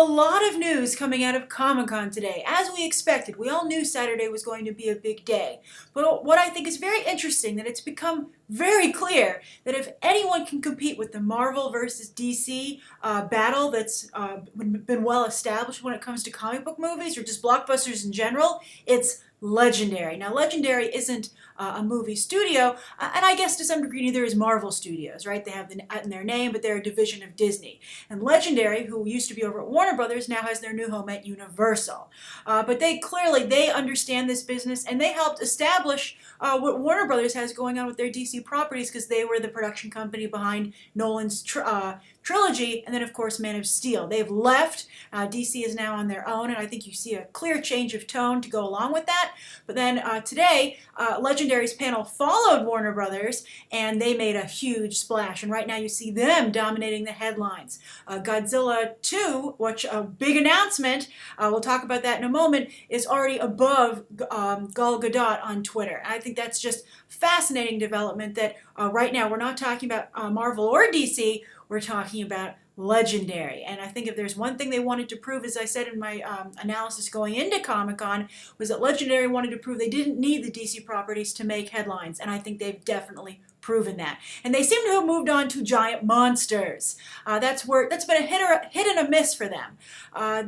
a lot of news coming out of Comic-Con today, as we expected. We all knew Saturday was going to be a big day. But what I think is very interesting, that it's become very clear that if anyone can compete with the Marvel versus DC battle that's been well established when it comes to comic book movies or just blockbusters in general, it's Legendary. Now, Legendary isn't a movie studio, and I guess to some degree neither is Marvel Studios, right? They have the in their name, but they're a division of Disney. And Legendary, who used to be over at Warner Brothers, now has their new home at Universal. But they understand this business, and they helped establish what Warner Brothers has going on with their DC properties, because they were the production company behind Nolan's trilogy, and then of course Man of Steel. They've left. DC is now on their own, and I think you see a clear change of tone to go along with that. But then today, Legendary's panel followed Warner Brothers, and they made a huge splash. And right now you see them dominating the headlines. Godzilla 2, which a big announcement, we'll talk about that in a moment, is already above Gal Gadot on Twitter. And I think that's just fascinating development that right now we're not talking about Marvel or DC, we're talking about Legendary. And I think if there's one thing they wanted to prove, as I said in my analysis going into Comic-Con, was that Legendary wanted to prove they didn't need the DC properties to make headlines. And I think they've definitely proven that. And they seem to have moved on to giant monsters. That's been a hit and a miss for them.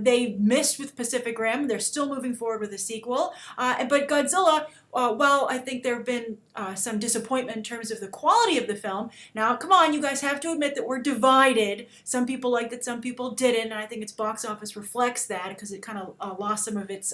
They missed with Pacific Rim. They're still moving forward with a sequel. But Godzilla, well, I think there have been some disappointment in terms of the quality of the film. Now, come on, you guys have to admit that we're divided. Some people liked it, some people didn't, and I think its box office reflects that, because it kind of lost some of its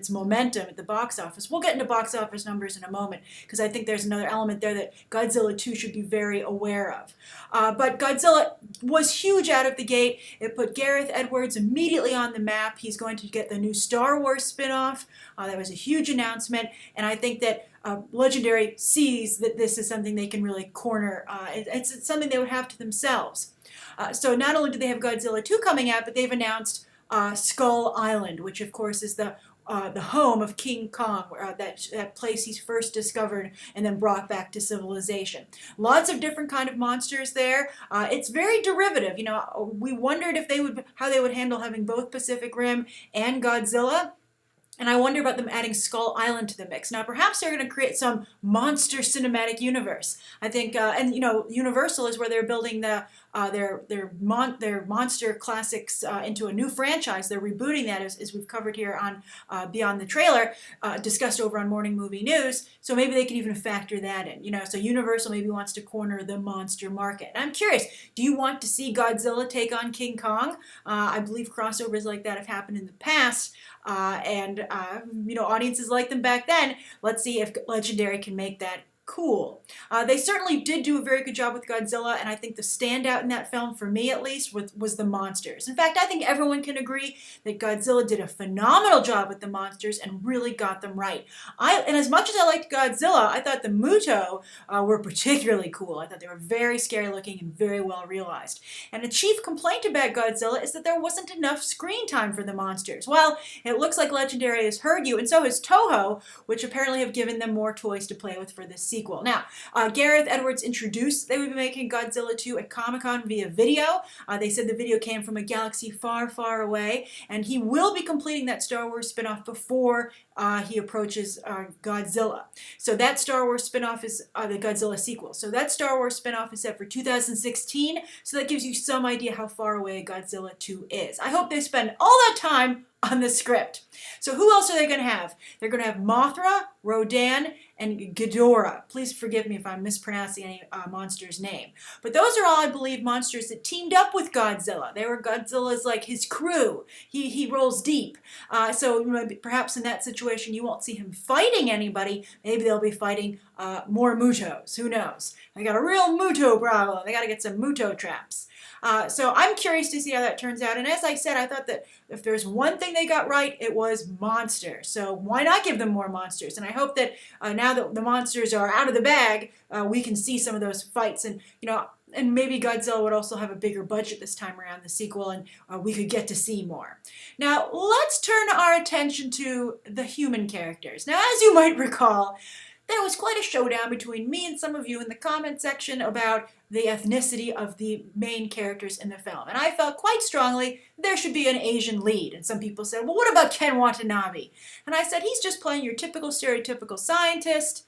momentum at the box office. We'll get into box office numbers in a moment, because I think there's another element there that Godzilla 2 should be very aware of. But Godzilla was huge out of the gate. It put Gareth Edwards immediately on the map. He's going to get the new Star Wars spin-off. That was a huge announcement, and I think that Legendary sees that this is something they can really corner. It's something they would have to themselves. So not only do they have Godzilla 2 coming out, but they've announced Skull Island, which of course is the home of King Kong, that place he's first discovered and then brought back to civilization. Lots of different kind of monsters there. It's very derivative. You know, we wondered if how they would handle having both Pacific Rim and Godzilla. And I wonder about them adding Skull Island to the mix. Now, perhaps they're going to create some monster cinematic universe. I think, and you know, Universal is where they're building their monster classics into a new franchise. They're rebooting that, as we've covered here on Beyond the Trailer, discussed over on Morning Movie News. So maybe they can even factor that in. You know, so Universal maybe wants to corner the monster market. And I'm curious, do you want to see Godzilla take on King Kong? I believe crossovers like that have happened in the past. You know, audiences liked them back then. Let's see if Legendary can make that cool. They certainly did do a very good job with Godzilla, and I think the standout in that film, for me at least, was the monsters. In fact, I think everyone can agree that Godzilla did a phenomenal job with the monsters and really got them right. And as much as I liked Godzilla, I thought the Muto were particularly cool. I thought they were very scary looking and very well realized. And a chief complaint about Godzilla is that there wasn't enough screen time for the monsters. Well, it looks like Legendary has heard you, and so has Toho, which apparently have given them more toys to play with for this sequel. Now, Gareth Edwards introduced they would be making Godzilla 2 at Comic-Con via video. They said the video came from a galaxy far, far away, and he will be completing that Star Wars spin-off before he approaches Godzilla. So that Star Wars spin-off is the Godzilla sequel. So that Star Wars spin-off is set for 2016, so that gives you some idea how far away Godzilla 2 is. I hope they spend all that time on the script. So who else are they going to have? They're going to have Mothra, Rodan, and Ghidorah. Please forgive me if I'm mispronouncing any monster's name. But those are all, I believe, monsters that teamed up with Godzilla. They were Godzilla's, like, his crew. He rolls deep. So perhaps in that situation you won't see him fighting anybody. Maybe they'll be fighting more Mutos. Who knows? They got a real Muto problem. They got to get some Muto traps. So I'm curious to see how that turns out. And as I said, I thought that if there's one thing they got right, it was monsters. So why not give them more monsters? And I hope that now that the monsters are out of the bag, we can see some of those fights. And, you know, and maybe Godzilla would also have a bigger budget this time around, the sequel, and we could get to see more. Now, let's turn our attention to the human characters. Now, as you might recall, there was quite a showdown between me and some of you in the comment section about the ethnicity of the main characters in the film. And I felt quite strongly there should be an Asian lead. And some people said, well, what about Ken Watanabe? And I said, he's just playing your typical stereotypical scientist.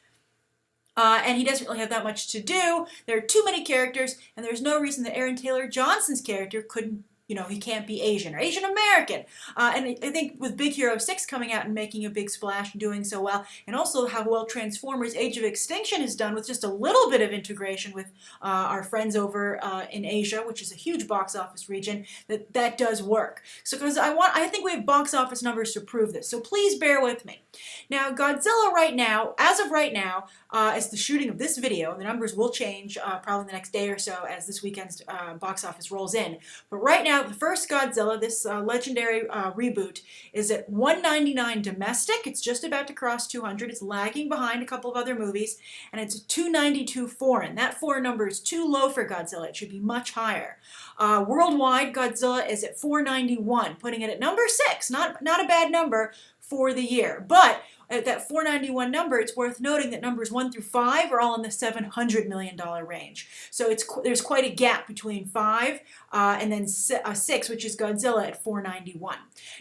And he doesn't really have that much to do. There are too many characters, and there's no reason that Aaron Taylor Johnson's character couldn't, he can't be Asian or Asian American. And I think with Big Hero 6 coming out and making a big splash and doing so well, and also how well Transformers Age of Extinction is done with just a little bit of integration with our friends over in Asia, which is a huge box office region, that does work. So because I think we have box office numbers to prove this. So please bear with me. Now, Godzilla right now, as of right now, as the shooting of this video, the numbers will change probably the next day or so as this weekend's box office rolls in. But right now, the first Godzilla, this legendary reboot, is at $199 domestic. It's just about to cross 200. It's lagging behind a couple of other movies, and it's $292 foreign. That foreign number is too low for Godzilla. It should be much higher. Worldwide, Godzilla is at $491, putting it at number 6. Not a bad number for the year. But at that $491 number, it's worth noting that numbers 1 through 5 are all in the $700 million range. So there's quite a gap between 5 and then 6, which is Godzilla at $491.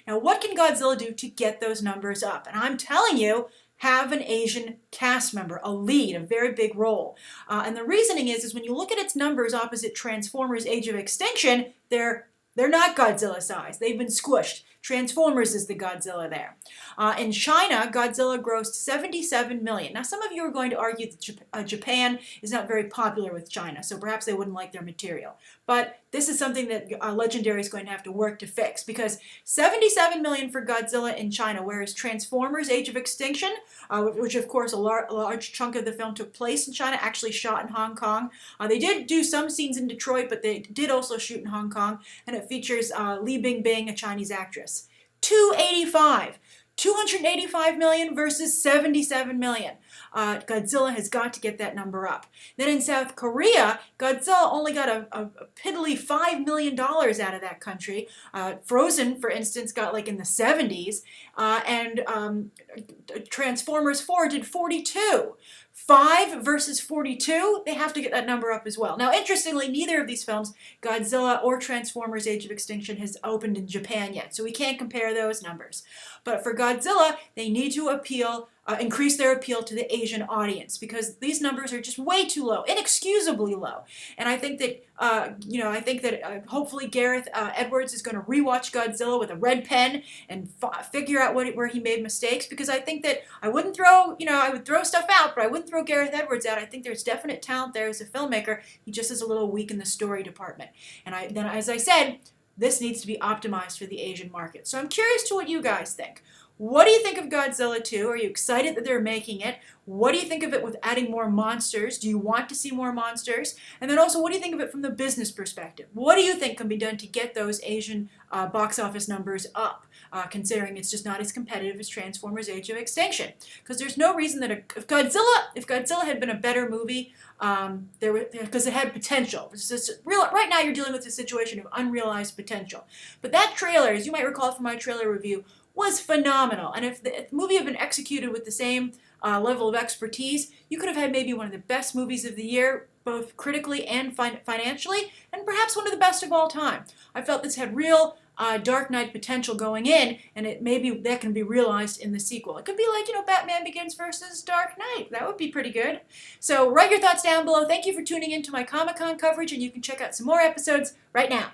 Now, what can Godzilla do to get those numbers up? And I'm telling you, have an Asian cast member, a lead, a very big role. And the reasoning is when you look at its numbers opposite Transformers Age of Extinction, they're not Godzilla size. They've been squished. Transformers is the Godzilla there. In China, Godzilla grossed $77 million. Now, some of you are going to argue that Japan is not very popular with China, so perhaps they wouldn't like their material. But this is something that Legendary is going to have to work to fix, because $77 million for Godzilla in China, whereas Transformers Age of Extinction, which of course a large chunk of the film took place in China, actually shot in Hong Kong. They did do some scenes in Detroit, but they did also shoot in Hong Kong, and it features Li Bingbing, a Chinese actress. 285 million versus 77 million. Godzilla has got to get that number up. Then in South Korea, Godzilla only got a piddly $5 million out of that country. Frozen, for instance, got like in the 70s, and Transformers 4 did 42. 5 versus 42, they have to get that number up as well. Now, interestingly, neither of these films, Godzilla or Transformers Age of Extinction, has opened in Japan yet, so we can't compare those numbers. But for Godzilla, they need to increase their appeal to the Asian audience, because these numbers are just way too low, inexcusably low. And I think that, hopefully Gareth Edwards is going to rewatch Godzilla with a red pen and figure out where he made mistakes, because I think that I would throw stuff out, but I wouldn't throw Gareth Edwards out. I think there's definite talent there as a filmmaker. He just is a little weak in the story department. And then, as I said, this needs to be optimized for the Asian market. So I'm curious to what you guys think. What do you think of Godzilla 2? Are you excited that they're making it? What do you think of it with adding more monsters? Do you want to see more monsters? And then also, what do you think of it from the business perspective? What do you think can be done to get those Asian box office numbers up, considering it's just not as competitive as Transformers Age of Extinction? Because there's no reason that if Godzilla had been a better movie, because it had potential. Right now you're dealing with a situation of unrealized potential. But that trailer, as you might recall from my trailer review, was phenomenal. And if the movie had been executed with the same level of expertise, you could have had maybe one of the best movies of the year, both critically and financially, and perhaps one of the best of all time. I felt this had real Dark Knight potential going in, and maybe that can be realized in the sequel. It could be like, Batman Begins versus Dark Knight. That would be pretty good. So write your thoughts down below. Thank you for tuning in to my Comic-Con coverage, and you can check out some more episodes right now.